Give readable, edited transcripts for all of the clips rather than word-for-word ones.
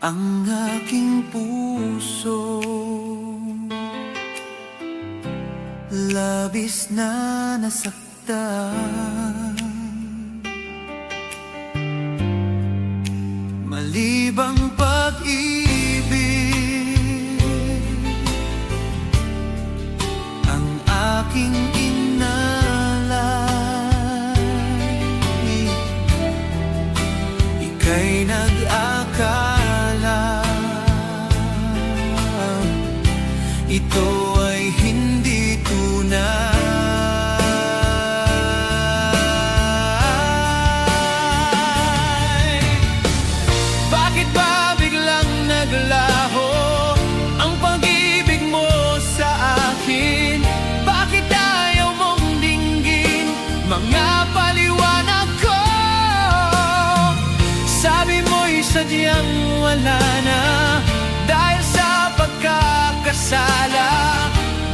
ang aking puso. Labis na nasaktan, malibang pag-ibig ang aking inalay. Ika'y nag-akala ito ay hindi tunay. Bakit ba biglang naglaho ang pag-ibig mo sa akin? Bakit ayaw mong dinggin mga paliwanag ko? Sabi mo'y sadyang wala na dahil sa pagkakasala.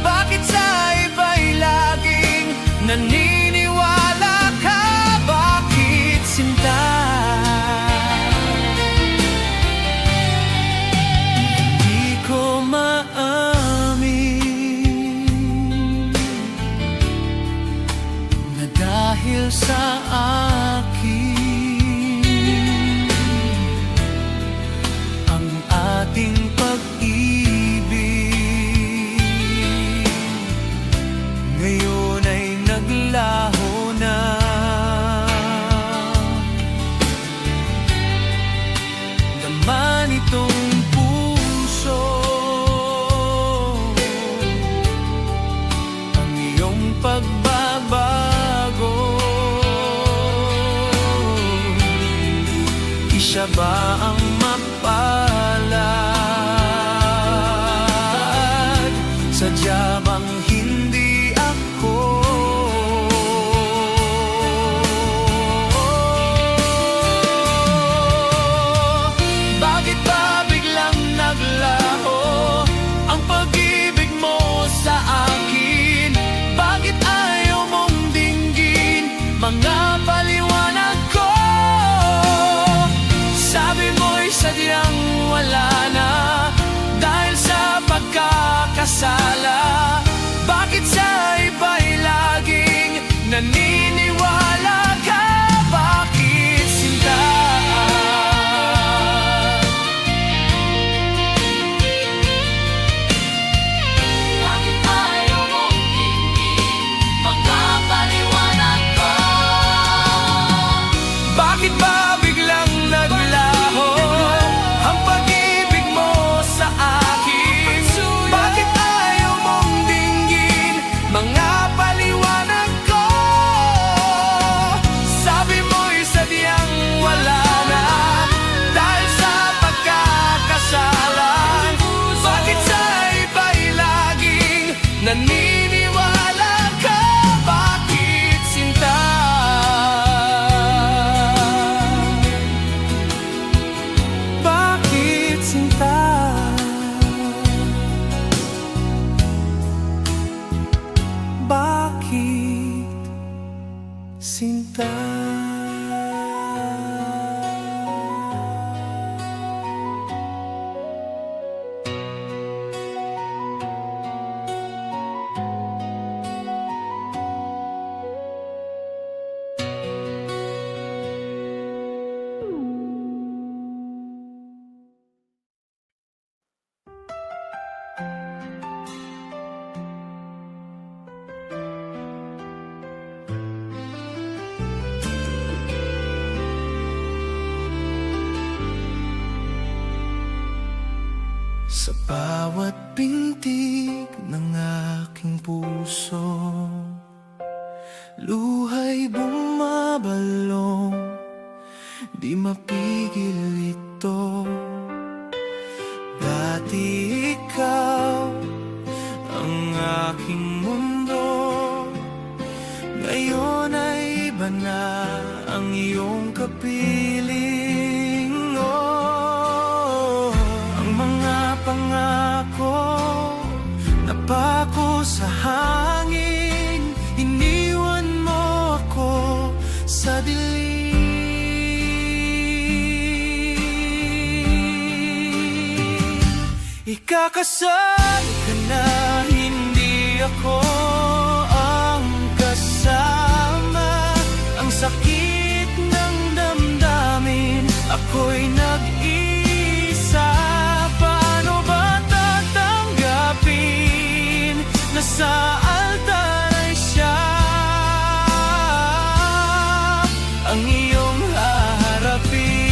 Bakit sa iba'y laging naniniwala ka? Bakit sinta? Hindi ko maamin na dahil sa akin ang ating pag-ibig ngayon ay naglaho na. Laman itong puso ang iyong pagbabago. Isa ba ang mapalad? Sadya bang hindi ako? Bakit ba biglang naglaho ang pag-ibig mo sa akin? Bakit ayaw mong dinggin mga paliwanag ko? Sabi mo'y sadyang wala na dahil sa pagkakasala. Bakit sa iba'y laging naniniwala ka? Bakit sinta? Bakit ayaw mong dinggin mga paliwanag ko? Bakit ba biglang naglaho ang pag-ibig mo sa akin? Bakit ayaw mong dinggin mga paliwanag ko? Sabi mo'y sadyang wala na dahil sa pagkakasala. Bakit sa iba'y laging naniniwala ka? Bakit sinta? Bakit sinta? Bakit sinta? Sa bawat pintig ng aking puso, luha'y bumabalong, di mapigil ito. Dati ikaw ang aking mundo, ngayon ay iba na ang iyong kapiling. Oh, ang mga pangako napako sa hangin, iniwan mo ako sa dilim. Ikakasal ka na, hindi ako ang kasama. Ang sakit ng damdamin, ako'y nag-iisa. Paano ba tatanggapin na sa altar ay siya ang iyong haharapin?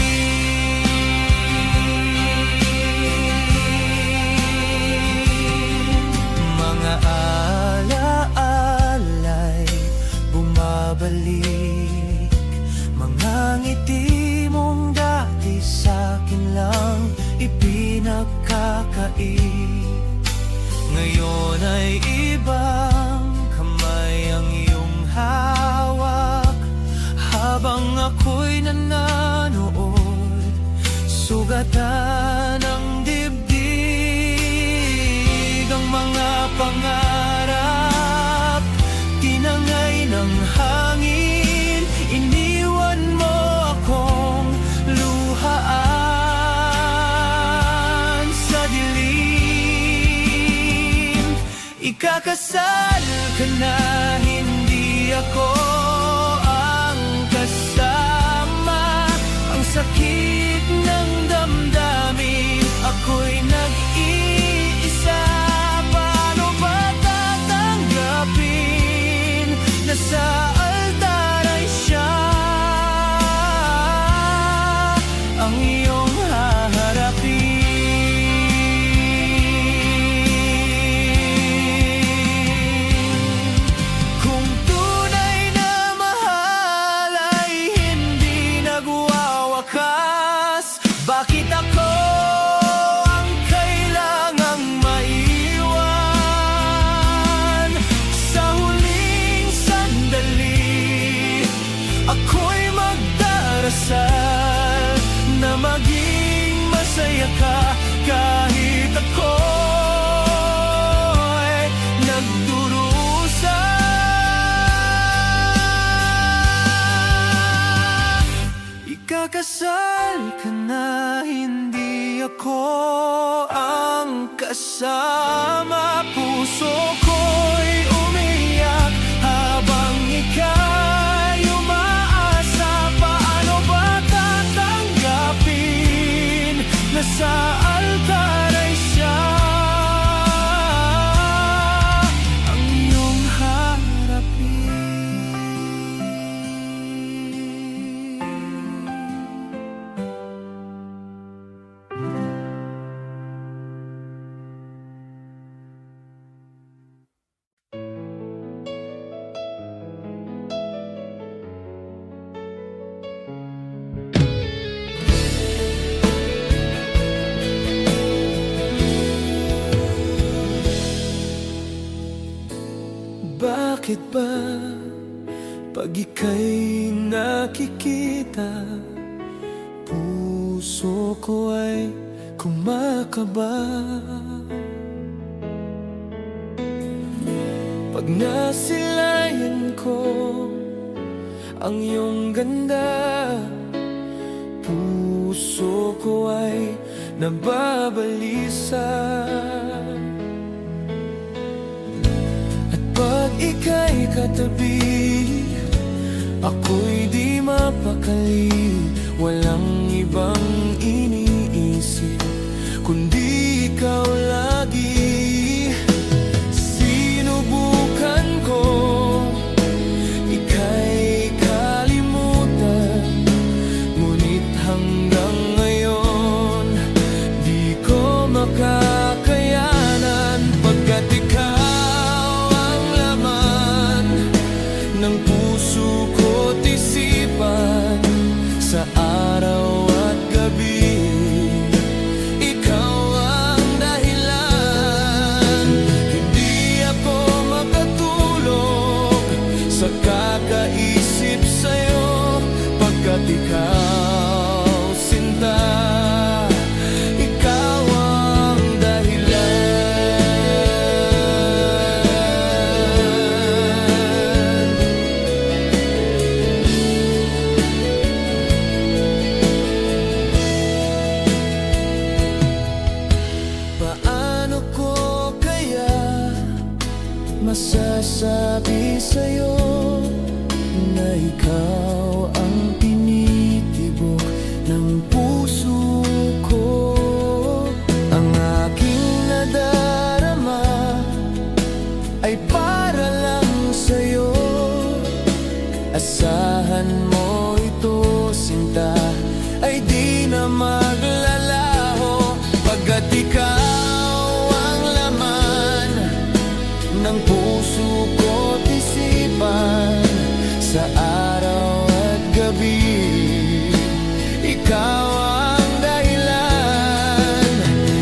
Mga alaala'y bumabalik, mga ngiti mong dati sa'kin lang ipinagkakait. Ngayon ay ibang kamay ang iyong hawak, habang ako'y nananood, sugatan ang dibdig. Ang mga pangarap, tinangay ng hangin, iniwan mo akong luhaan sa dilim. Ikakasal ka na, hindi ako ang kasama. Ang sakit ng damdamin, ako'y nag-iisa. Paano ba tatanggapin na sa altar ay siya ang iyong haharapin? Kung tunay na mahal ay hindi nagwawakas, bakit ako ang kailangang maiwan? Sa huling sandali, ako'y magdarasal na maging masaya ka, kahit ako'y nagdurusa. Ikakasal ka na, hindi ako ang kasama. Puso ko'y umiyak habang ika'y umaasa. Paano ba tatanggapin na sa altar ay siya ang iyong harapin? Bakit ba pag ika'y nakikita, puso ko ay kumakaba? Pag nasilayan ko ang iyong ganda, puso ko ay nababalisa. Pag ika'y katabi, ako'y di mapakali. Walang ibang iniisip kundi ikaw lagi. Sinubukan ko ika'y kalimutan, ngunit hanggang ngayon di ko makakayanan. Pagkat ikaw ng puso ko't isipan, sa araw at gabi, ikaw ang dahilan. Hindi ako makatulog sa kakaisip sa'yo, pagkat ikaw, sinta, ikaw ang dahilan. kita ay di na maglalaho, pagkat ikaw ang laman ng puso ko't isipan. Sa araw at gabi, ikaw ang dahilan.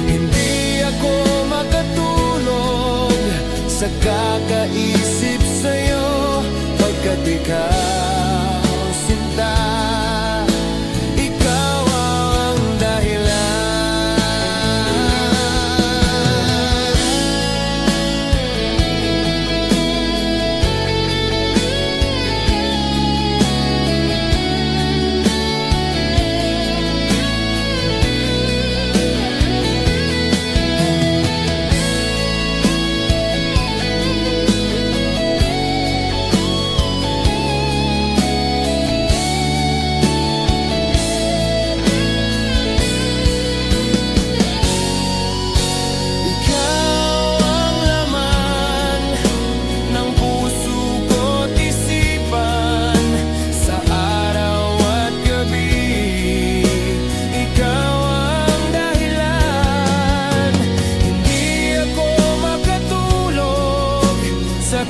Hindi ako makatulog sa kakaisip sa'yo, pagkat ikaw, sinta, ikaw ang dahilan.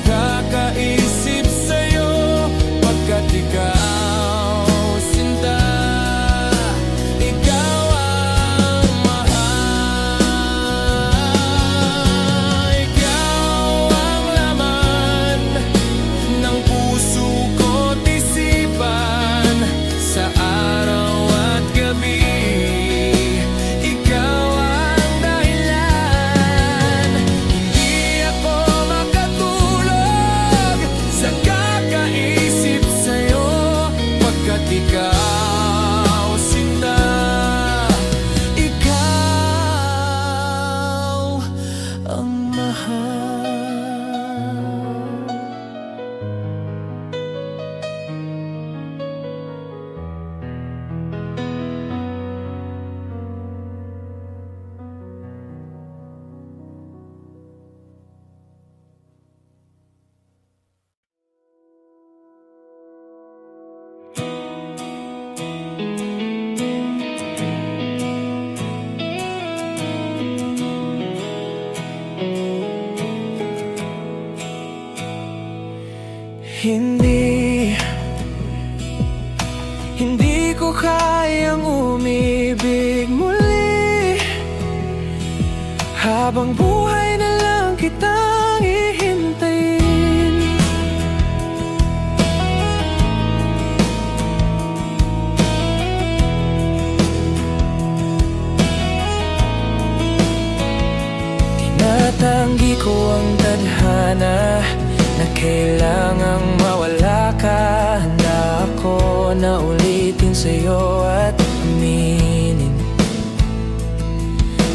Kakaisip sa'yo, pagkat ikaw, sinta, ikaw ang mahal. Ikaw ang laman ng puso ko't isipan. Sa araw at gabi, ikaw ang dahilan. Hindi ako sa kakaisip sa'yo, pagkat ikaw, sinta, ikaw ang mahal. Hindi ko kayang umibig muli, habang buhay na lang kitang ihintayin. Tinatanggi ko ang tadhana na kailangang mawala ka. Handa ako na ulitin sa'yo at aminin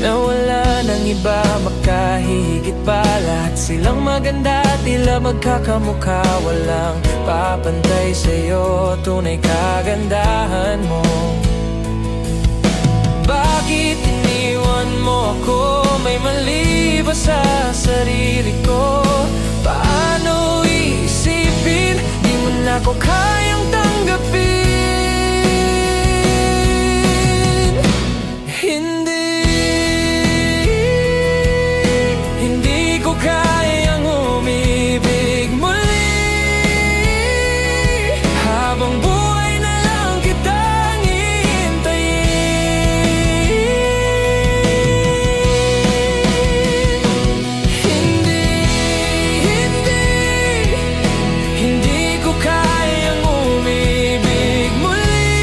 na wala nang iba makahihigit pa. Lahat silang maganda, tila magkakamukha, walang papantay sa'yo, tunay kagandahan mo. Bakit iniwan mo ako? May mali ba sa sarili ko? Paano iisipin? Di mo na ako kayang tanggapin. Hindi ko kayang umibig muli, habang buhay na lang kitang hihintayin. Hindi ko kayang umibig muli,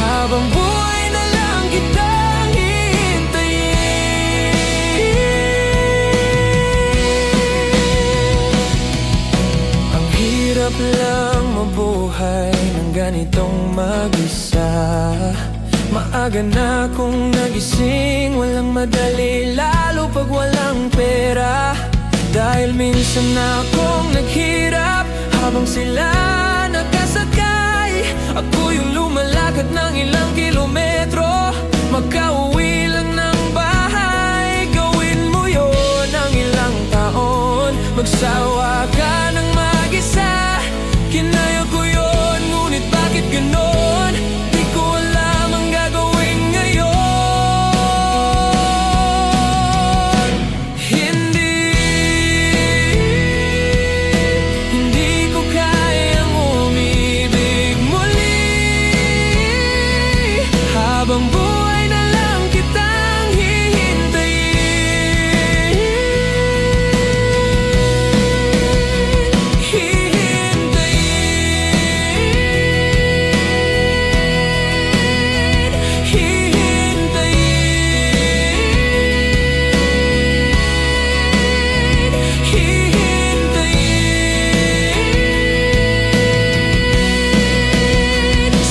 habang buhay na lang kitang hihintayin. Ang hirap lang mabuhay ng ganitong mag-isa. Maaga na akong nagising, walang madali, lalo pag walang pera. Dahil minsan na akong naghirap habang sila nakasakay. Ako yung lumalakad ng ilang kilometro, magkauwi lang ng bahay. Gawin mo yon ng ilang taon, magsawa ka ng mag-isa. Kinaya ko yon, ngunit bakit ganun? noon, di ko alam ang gagawin ngayon. Hindi ko kayang umibig muli. Habang buhay na lang kitang hihintayin.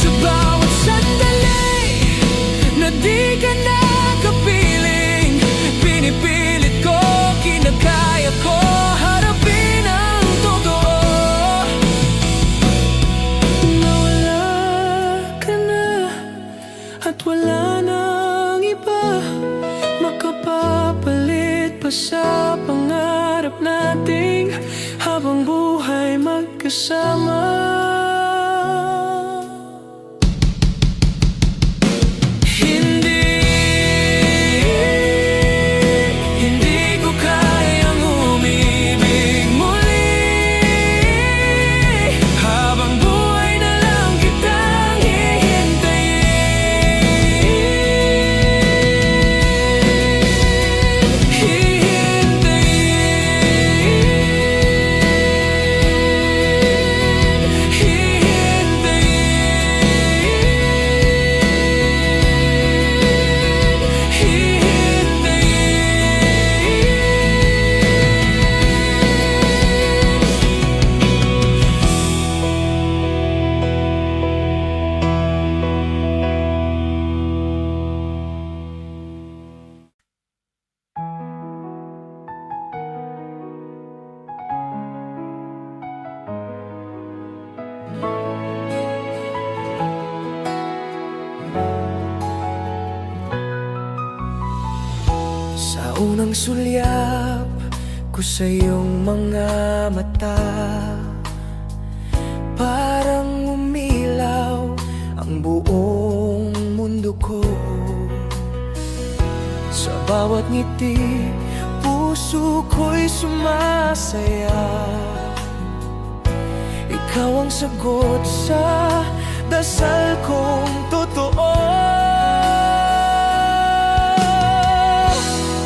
Sa bawat sandali na di ka nakapiling, pinipilit ko, kinakaya ko harapin ang totoo. Nawala ka na at wala nang iba makapapalit pa sa pangarap nating habang buhay magkasama. Hindi ko kayang umibig muli. Habang buhay na lang kitang Sa unang sulyap ko sa iyong mga mata, parang umilaw ang buong mundo ko. Sa bawat ngiti, puso ko'y sumasaya. Ikaw ang sagot sa dasal kong totoo.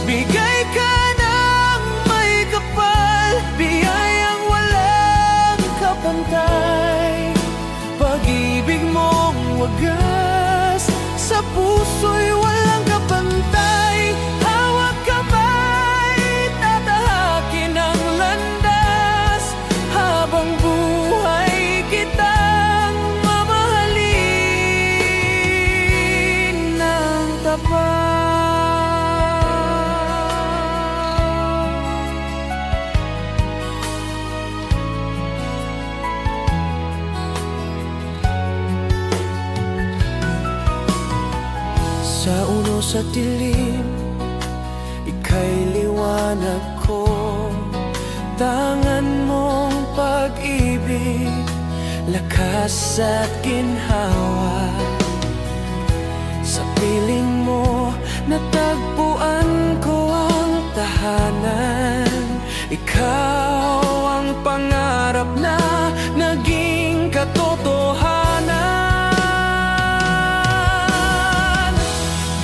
Bigay ka ng may kapal, biyayang walang kapantay. Pag-ibig mong wagas, sa puso'y walang kapantay. Hawak kamay, tatahakin ang landas. Habang buhay kitang mamahalin ng tapat. Sa uno sa dilim, ika'y liwanag ko. Tangan mong pag-ibig, lakas at ginhawa. Sa piling mo, natagpuan ko ang tahanan. Ikaw ang pangarap na naging katotohanan.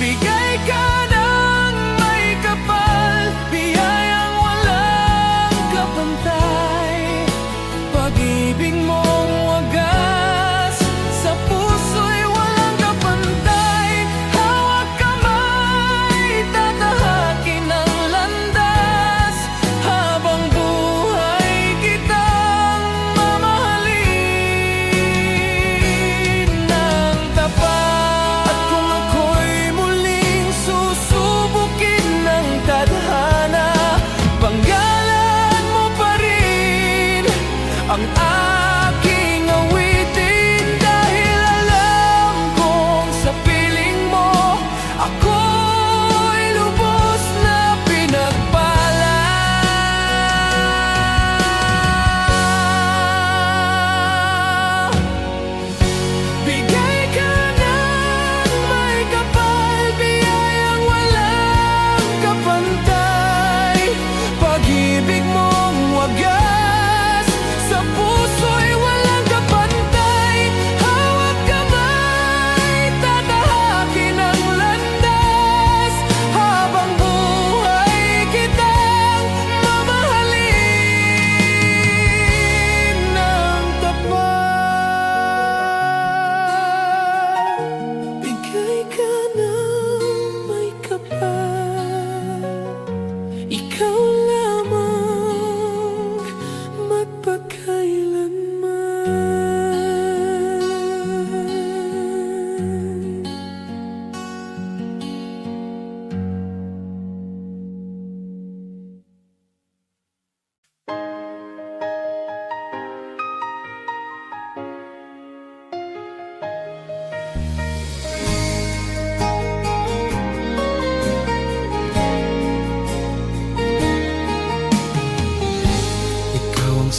Bigay ka ng may kapal, biyayang walang kapantay. Pag-ibig mong wagas, sa puso'y walang kapantay. Hawak kamay, tatahakin ang landas. Habang buhay kitang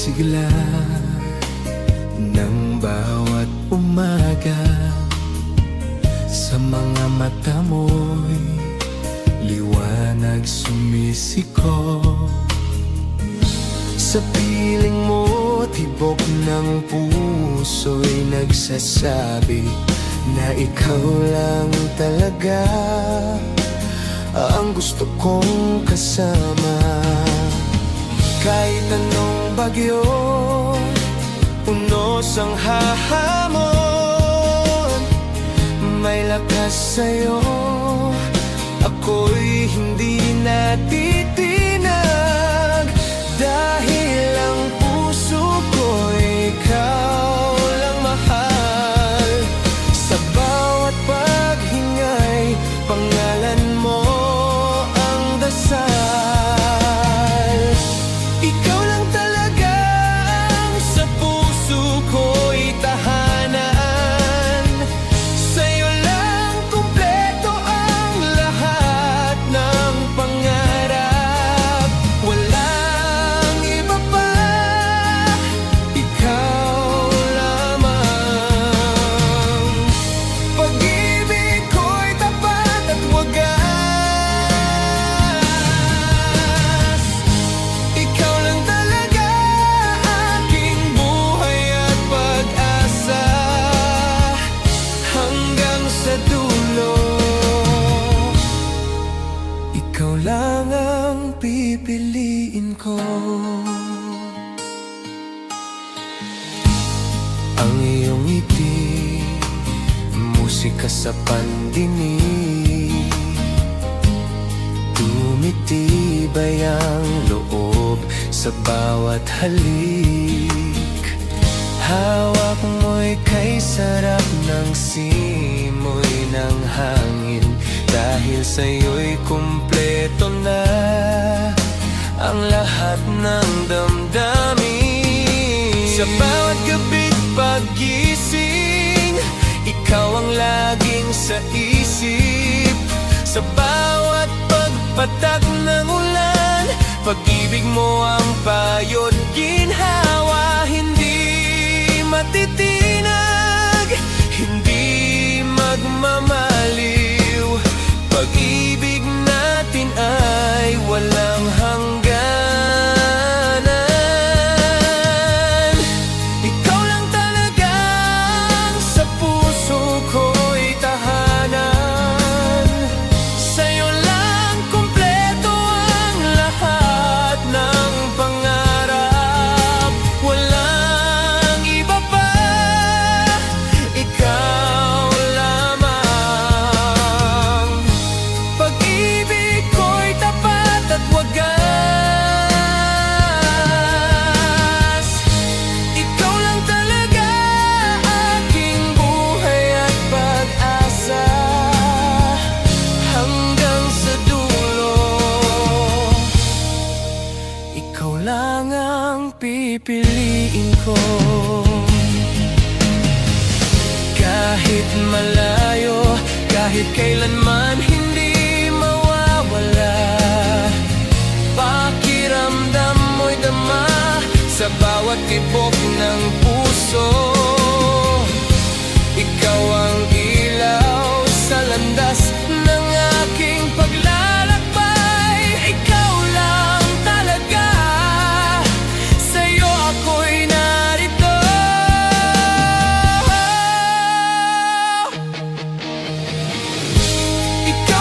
sigla ng bawat umaga. Sa mga mata mo'y liwanag sumisikop. Sa piling mo, tibok ng puso'y nagsasabi na ikaw lang talaga ang gusto kong kasama. Kahit anong bagyo, unos ang hahamon, may lakas sa'yo, ako'y hindi natitinag. Dahil ang puso ko'y ikaw lang mahal. Sa bawat paghingay, pangalan mo ang dasal. Ikaw lang talaga ang sa puso ko'y tahanan. Sa'yo lang kumpleto ang lahat ng pangarap. Walang iba pa, ikaw lamang. Pag-ibig ko'y tapat at wagas. Ikaw lang talaga aking buhay at pag-asa, hanggang sa dulo. Ikaw lang ang pipiliin ko. Ang iyong ngiti, musika sa pandinig, tumitibay ang loob sa bawat halik. Hawak mo'y kay sarap ng simoy ng hangin. Dahil sa'yo'y kumpleto na ang lahat ng damdamin. Sa bawat gabi't paggising, ikaw ang laging sa isip. Sa bawat pagpatak ng ulan, pag-ibig mo ang payo't ginhawa. Hindi matitinag, hindi magmamaliw. Pag-ibig natin ay walang hangganan. Ikaw lang talaga ang sa puso ko'y tahanan. Sa'yo lang kumpleto ang lahat ng pangarap. Walang iba pa, ikaw lamang. Pag-ibig ko'y tapat at wagas. Ikaw lang talaga aking buhay at pag-asa, hanggang sa dulo. Ikaw lang ang pipiliin ko. Kahit malayo, kahit kailanman hindi mawawala. Pakiramdam mo'y dama sa bawat tibok ng puso. Ikaw ang ilaw sa landas ng aking paglalakbay. Ikaw lang talaga, sa'yo ako'y narito. Ikaw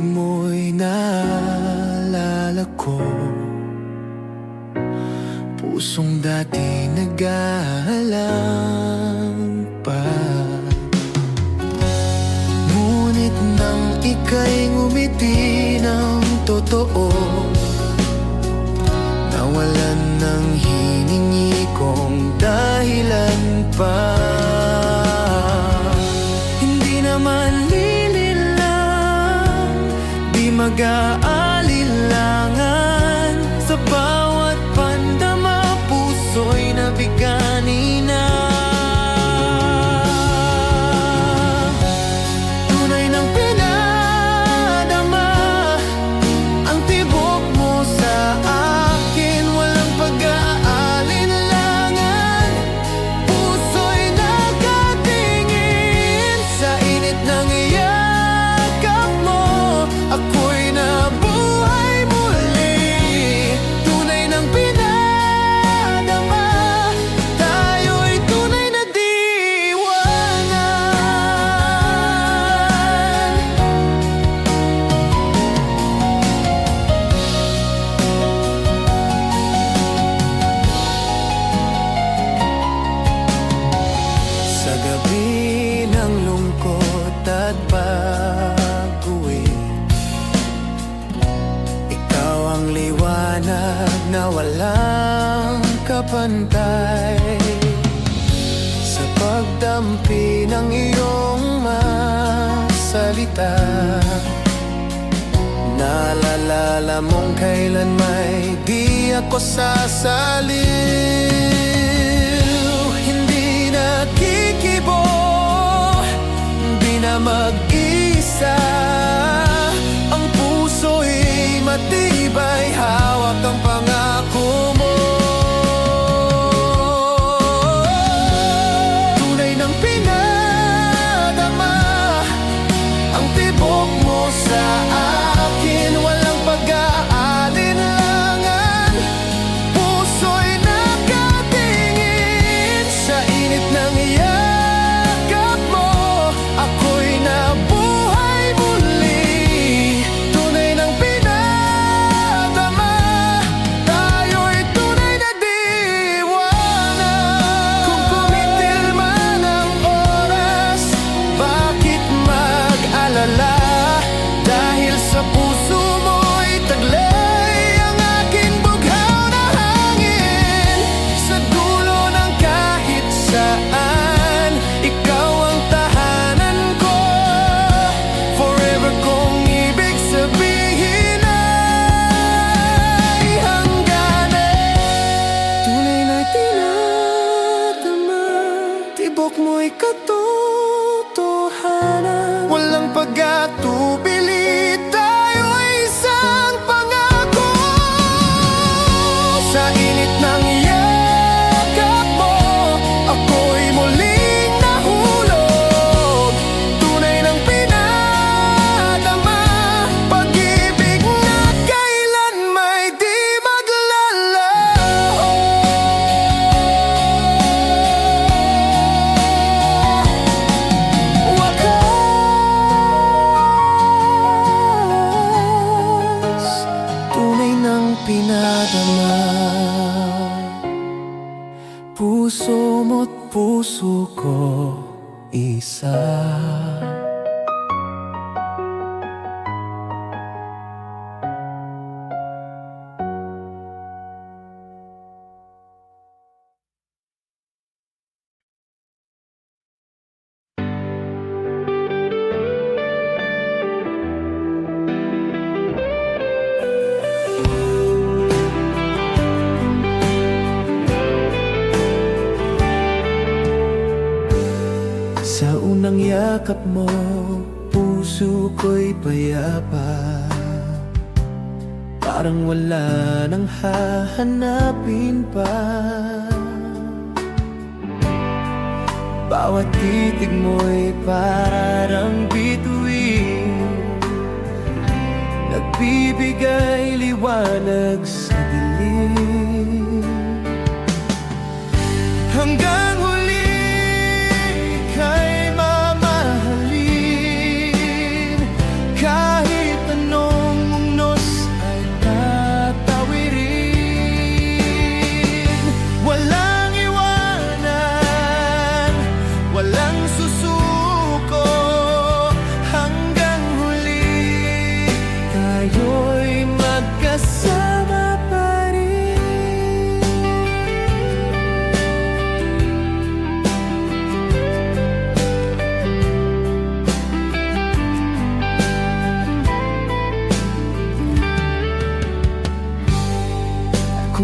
mo'y naalala ko, pusong dati nag-aalang pa. Ngunit nang ika'y ngumiti ng totoo, nawalan ng hiningi kong dahilan pa. Hindi naman lililang, di mag-aalilangan, sa bawat pandama puso'y nabigani na. Tunay ng pinadama ang tibok mo sa akin, walang pag-aalinlangan. Puso'y nakatingin sa init ng yakap mo, ako'y nabuhay muli. Tunay ng pinadama, tayo'y tunay na diwangan. Sa gabi ng lungkot at pag-uwi, ikaw ang liwanag na walang kapantay. Sa pagdampi ng iyong mga salita, naalala mong kailan may di ako sasaliw. Hindi nakikibo, di na mag-isa, ang puso'y matibay, hawak ang pangako mo. Tunay ng pinadama ang tibok mo sa akin, walang pag-aalinlangan. Puso'y nakatingin sa init ng yakap mo, ako'y nabuhay muli. Tunay ng pinadama, tayo'y tunay na diwanag. Kung kumitil man ang oras, bakit mag-alala? Dahil sa puso mo'y taglay ang aking bughaw na hangin. Sa dulo ng kahit saan, ikaw ang tahanan ko. Forever kong ibig sabihin ay hangganan. Tunay na tinatama, tibok mo'y katotohanan, walang pag-atubili, tayo'y isang pangako. Sa init ng yakap mo, ako'y muling nahulog. Tunay ng pinadama, pag-ibig na kailan may di maglalaho. Wakas, tunay ng pinadama, puso mo't puso ko isa. Sa unang yakap mo, puso ko'y payapa, parang wala nang hahanapin pa. Bawat titig mo'y parang bituin, nagbibigay liwanag sa dilim. Hanggang huli kay mamahalin, kahit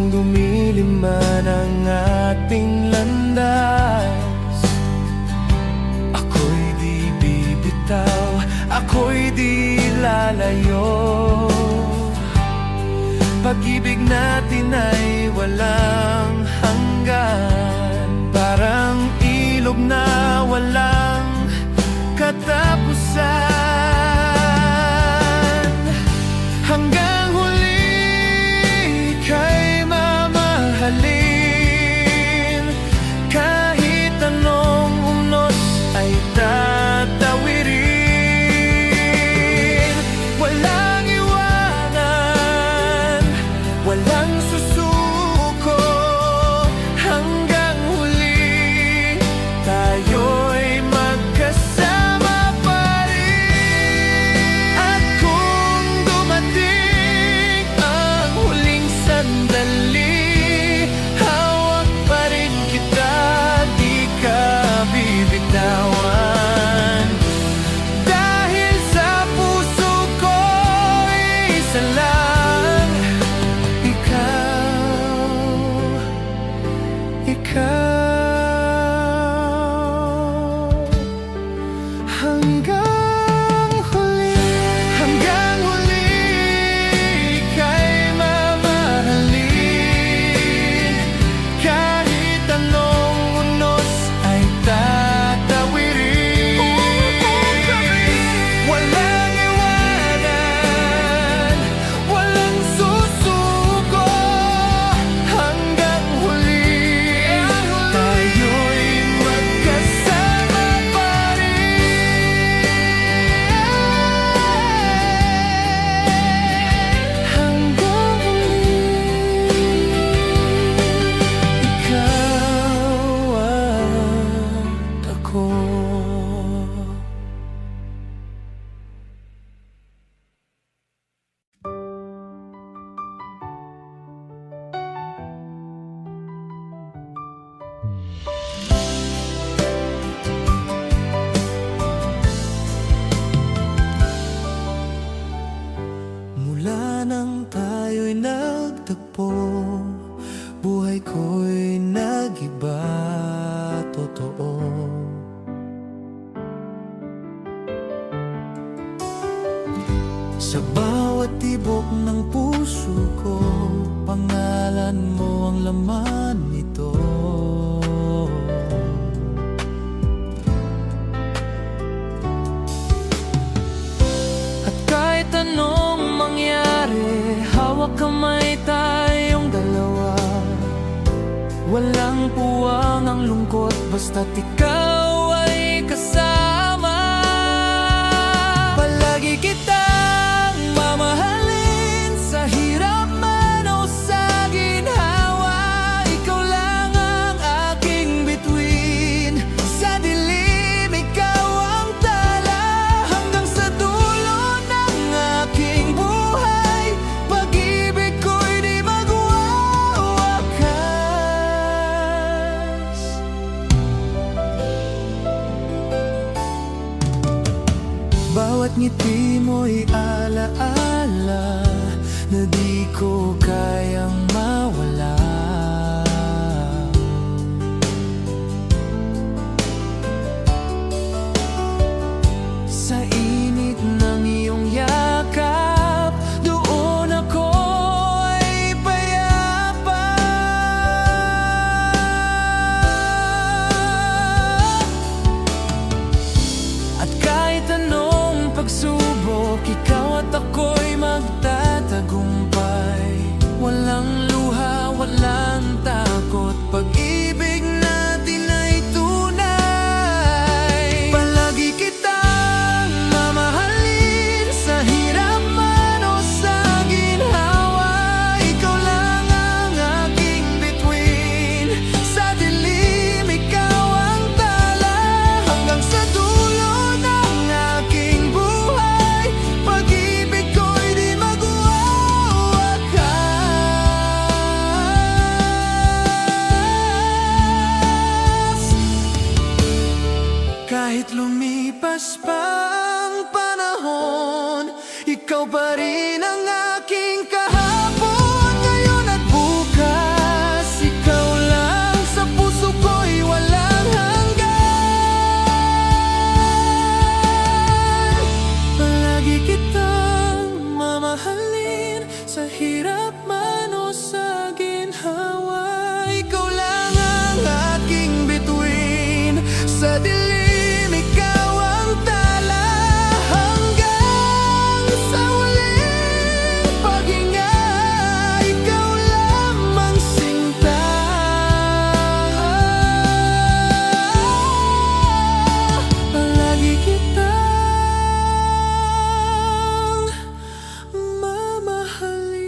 dumilim man ang ating landas, ako'y di bibitaw, ako'y di lalayo. Pag-ibig natin ay walang hanggan, parang ilog na walang katapusan. Hanggang huli kay mamahalin, kahit anong unos ay tatawirin. Walang iwanan, walang susuko, hanggang huli tayo'y magkasama pa rin. At kung dumating ang huling sandali, hawak pa rin kita, di ka bibitawan. Dahil sa puso ko isa lang, ikaw. Hanggang huli kay mamahalin, kahit anong unos ay tatawirin. Walang iwanan, walang susuko, hanggang huli tayo'y magkasama pa rin. Hanggang huli, ikaw at ako. Mula nang tayo'y nagtagpo, buhay ko'y nag-iba, totoo. Sa bawat tibok ng puso ko, pangalan mo ang laman nito. At kahit anong mangyari, hawak kamay tayong dalawa. Walang puwang ang lungkot, basta't ikaw ay kasama. Palagi kitang mamahalin, sa hirap man o sa ginhawa. Ikaw lang ang aking bituin, sa dilim ikaw ang tala. Hanggang sa dulo ng aking buhay, pag-ibig ko'y di magwawakas. Bawat ngiti mo'y alaala na di ko kayang mawala. Sa init ng iyong yakap, doon ako ay payapa. At kahit anong pagsubok, ikaw at ako'y magtatagumpay. Walang Sa hirap man o sa ginhawa, ikaw lang ang aking bituin. Sa dilim, ikaw ang tala. Hanggang sa huling paghinga, ikaw lamang sinta. Palagi kitang mamahalin.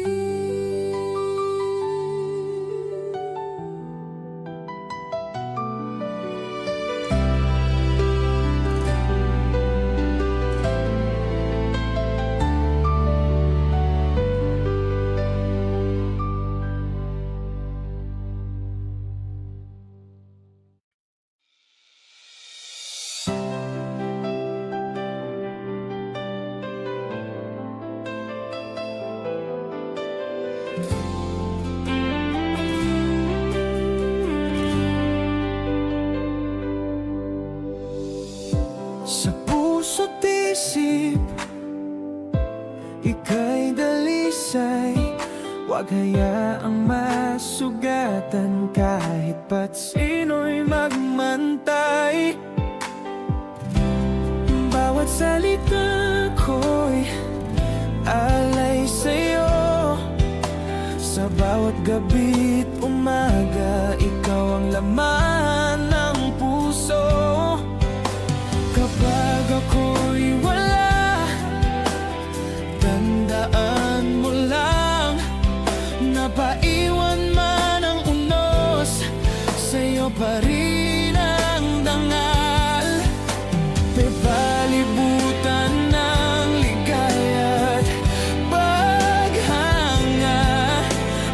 Sa puso't isip, ika'y dalisay. Huwag hayaang masugatan kahit ba't sino'y magmantay. Bawat salita ko'y alay sa'yo. Sa bawat gabi't umaga, ikaw ang laman ng puso. Kapag ako'y wala, tandaan mo lang, napaiwan man ang unos, sa'yo pa rin ang dangal. May palibutan ng ligaya't paghanga,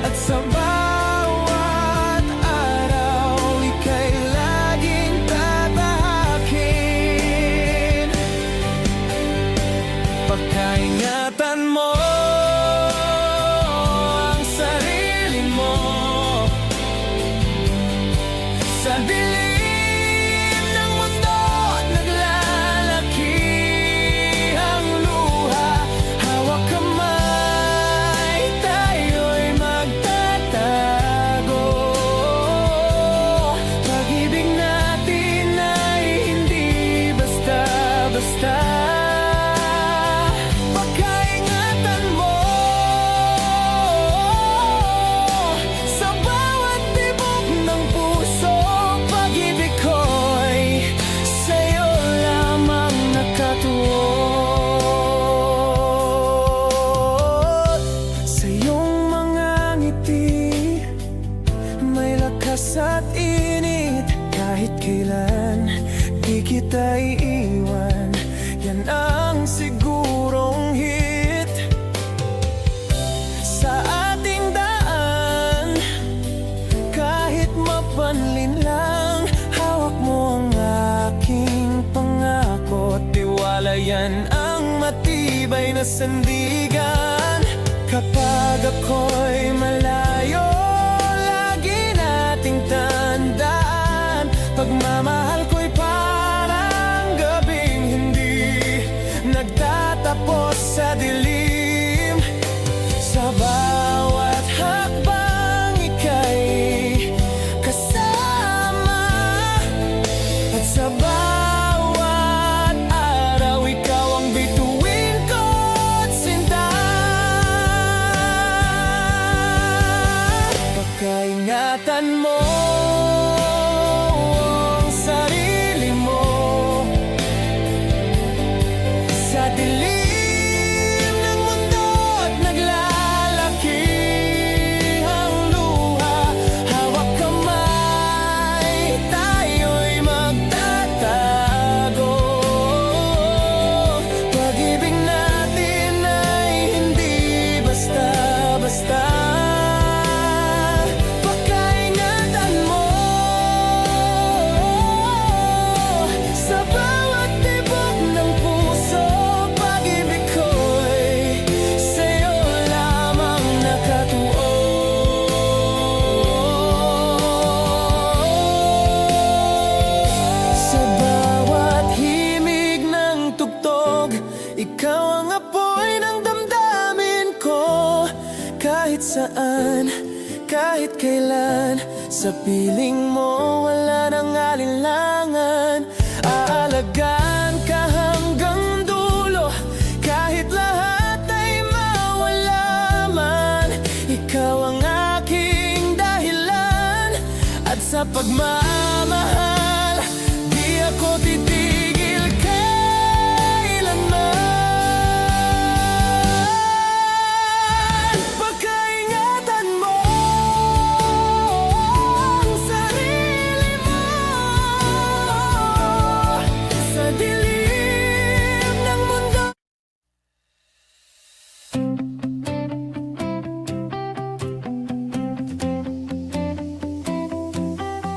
at sa bawat araw, ika'y laging tatahakin. Pagkaingatan mo ang sarili mo sa dilim ng mundo, naglalaki ang luha. Hawak kamay, tayo'y magtatago. Pag-ibig natin ay hindi basta-basta. Pagkaingatan mo sa bawat tibok ng puso. Pag-ibig ko'y sa'yo lamang nakatuon. Sa iyong mga ngiti, may lakas at init. Kahit kailan di kita iiwan, yan ang sigurong hit sa ating daan. Kahit mapanlin lang, hawak mo ang aking pangako. Tiwala yan ang matibay na sandigan. Kapag ako'y malayo, lagi nating tandaan, pagmamahal ko'y parang gabing hindi nagtatapos sa dilim. Sa bawat hakbang, ika'y kasama, at sa bawat araw, ikaw ang bituin ko't sinta. Kahit saan, kahit kailan, sa piling mo wala nang alinlangan. Aalagaan ka hanggang dulo, kahit lahat ay mawala man. Ikaw ang aking dahilan, at sa pagmamahal di ako titigil kailanman. Pagkaingatan mo ang sarili mo sa dilim ng mundo.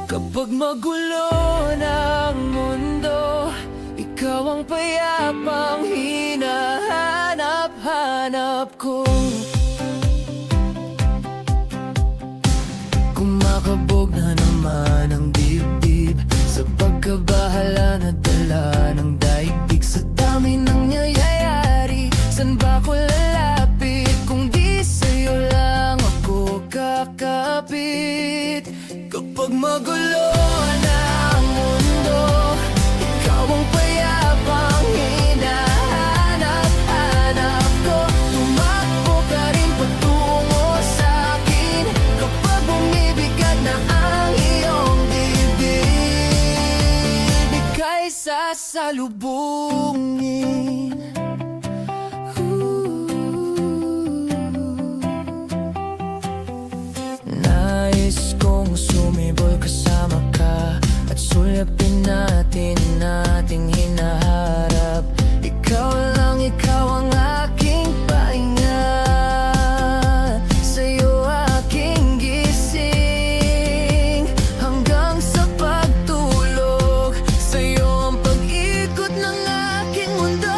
Kapag magulo na ang mundo, ikaw ang payapang hinahanap-hanap ko. Kumakabog na naman ang dibdib sa pagkabahala na dala ng daigdig. Sa dami ng nangyayari, san ba ko lalapit kung di sa'yo lang ako kakapit? Kapag magulo na ang mundo, ikaw ang payapang hinahanap-hanap ko. Tumakbo ka rin patungo sa'kin kapag bumibigat na ang iyong dibdib. Ika'y sasalubungin. Nais kong sumibol kasama ka at sulyapin natin ating hinaharap. Ikaw lang, ikaw ang aking pahinga, sa'yo aking gising. Hanggang sa pagtulog, sa'yo ang pag-ikot ng aking mundo.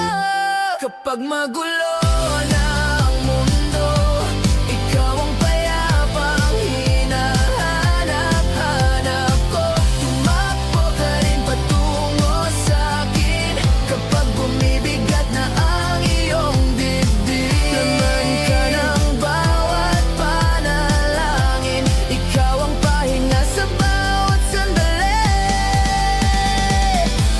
Kapag magulo na ang mundo, ikaw ang payapang hinahanap-hanap ko. Tumakbo ka rin patungo sa'kin kapag bumibigat na ang iyong dibdib. Laman ka ng bawat panalangin, ikaw ang pahinga sa bawat sandali.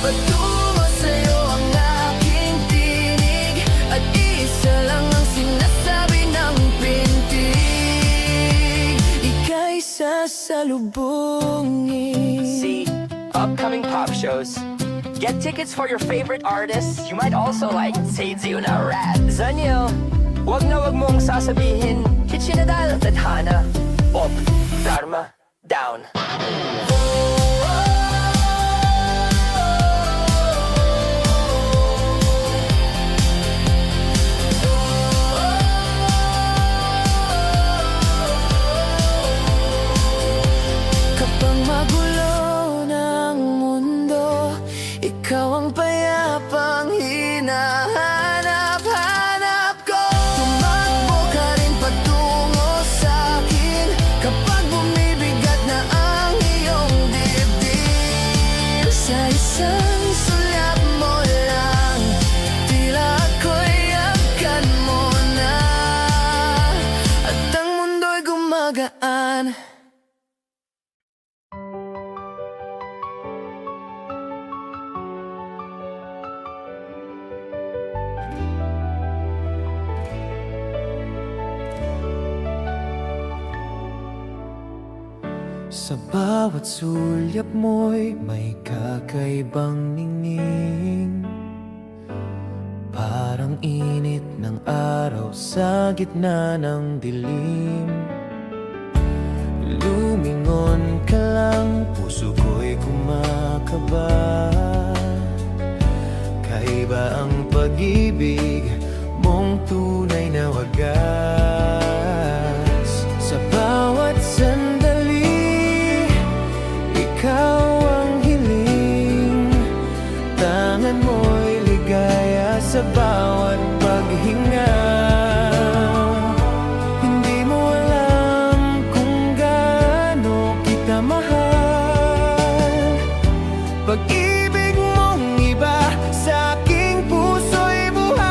Patungo sa'yo ang aking tinig, at isa lang ang sinasabi ng pintig. Ika'y sasalubungin. See upcoming pop shows. Get tickets for your favorite artists. You might also like Say Zuna Rat. Zanyo, wag na wag mong sasabihin Kichinadal, Tadhana, Pop, Dharma, Down. Kapag magulo ng mundo, ikaw ang payapang hinahanap-hanap ko. Tumakbo ka rin patungo sa'kin kapag bumibigat na ang iyong dibdib. Sa isang sulyap mo lang, tila ako'y agkan mo na, at ang mundo'y gumagaan. Sa bawat sulyap mo'y may kakaibang ningning, parang init ng araw sa gitna ng dilim. Lumingon ka lang, puso ko'y kumakaba. Kaiba ang pag-ibig mong tunay na wagas. Sa bawat sandali, ikaw ang hiling. Tangan mo'y ligaya sa bawat paghinga. Hindi mo alam kung gaano kita mahal. Pag-ibig mong iba sa aking puso'y buhay.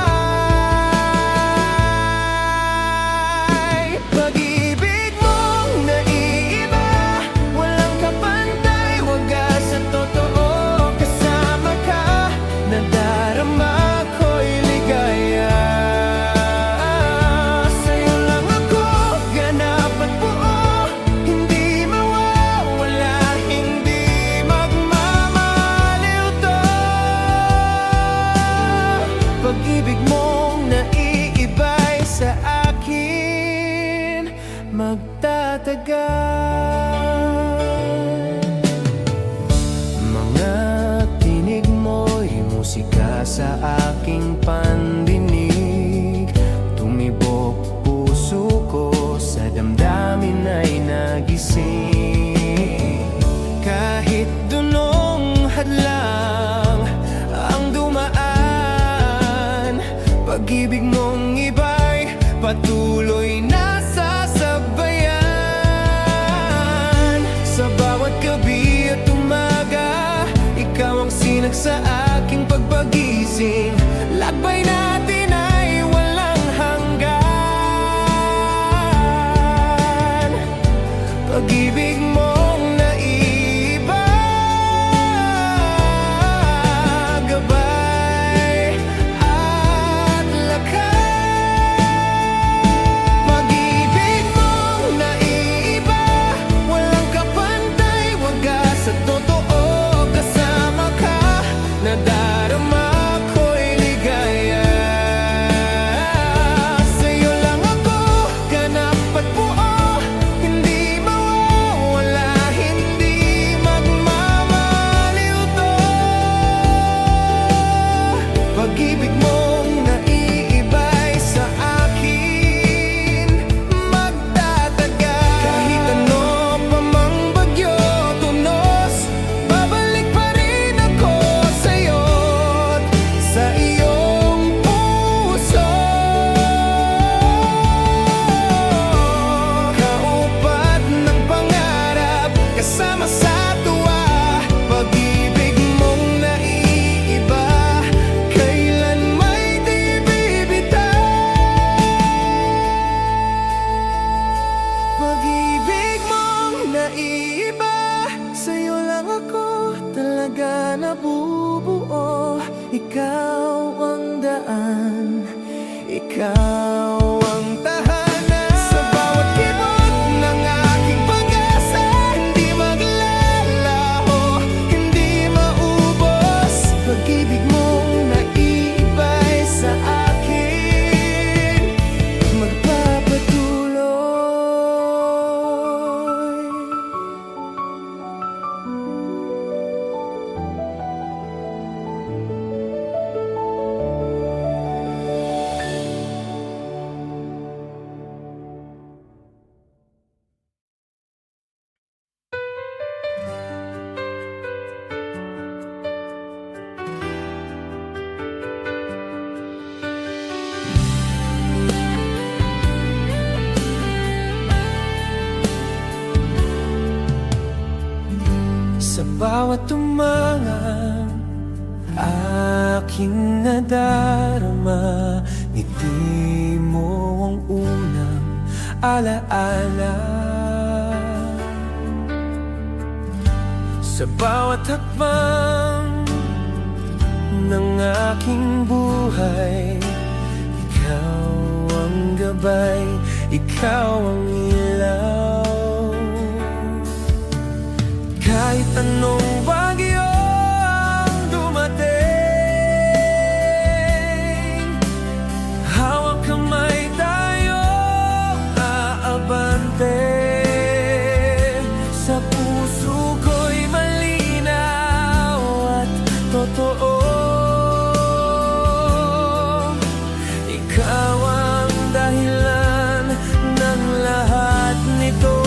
magtatagal. Mga tinig mo'y musika sa aking pandinig. Tumibok puso ko, sa damdamin ay nagising. Kahit dunong hadlang ang dumaan, pag-ibig mong iba'y patuloy na sasabayan. Sa bawat gabi at umaga, ikaw ang sinag sa aking pagpagising. Lakbay natin ay walang hanggan. Pag-ibig mong naiiba, gabay at lakas. Pag-ibig mong naiiba, walang kapantay, wagas at totoo. Kasama ka, nadarama ko'y ligaya. Sa'yo lang ako, ganap at buo, hindi mawawala, hindi magmamaliw to. Pag-ibig mong naiiba'y sa akin magtatagal. Kahit ano pa mang bagyo tunos, babalik pa rin ako sa'yo't sa iyong puso. Kaupat ng pangarap, kasama sa tuwa. Pag-ibig mong naiiba, kailan may di bibitaw. Pag-ibig mong naiiba, sa'yo lang ako talaga nabubuo. Ikaw ang daan, ikaw ang tahanan. Sa bawat kibot ng aking pag-asa, hindi maglalaho, hindi maubos. Pag-ibig mong naiiba'y sa akin magpapatuloy. Sa bawat umangang aking nadarama, ngiti mo ang unang alaala. Sa bawat hakbang ng aking buhay, ikaw ang gabay, ikaw ang ilaw. Kahit anong bagyo ang dumating, hawak kamay tayo aabante. Sa puso ko'y malinaw at totoo, ikaw ang dahilan ng lahat nito.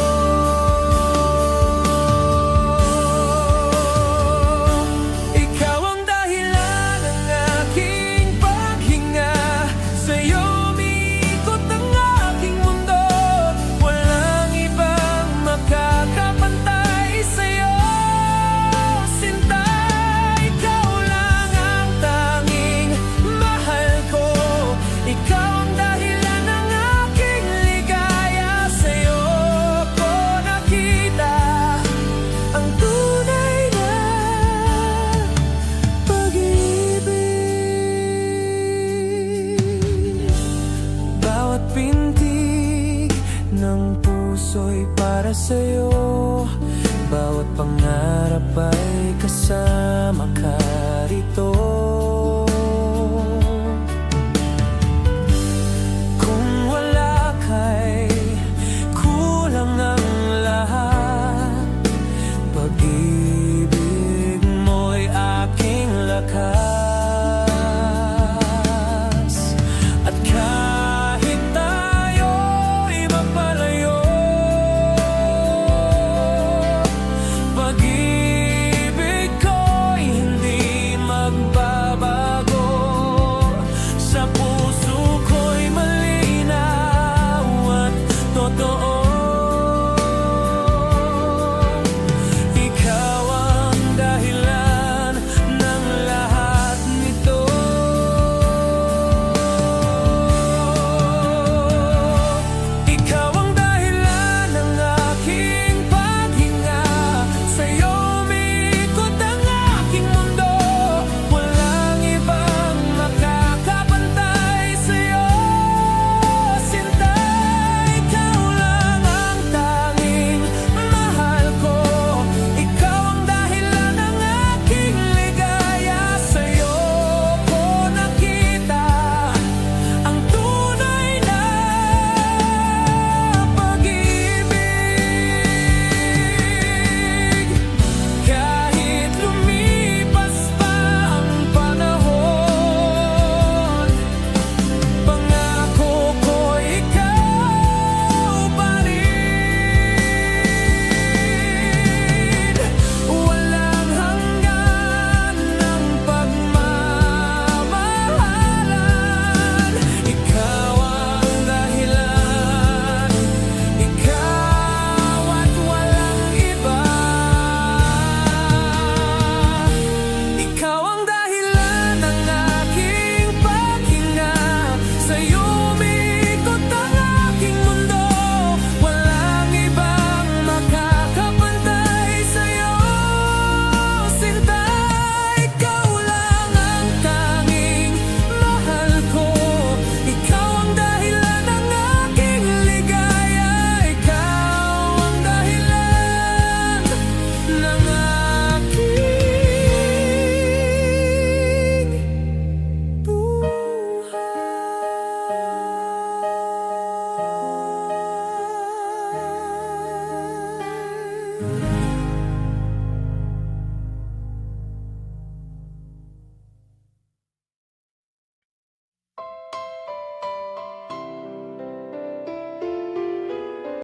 Sa'yo, bawat pangarap ay kasama ka rito. Kung wala ka'y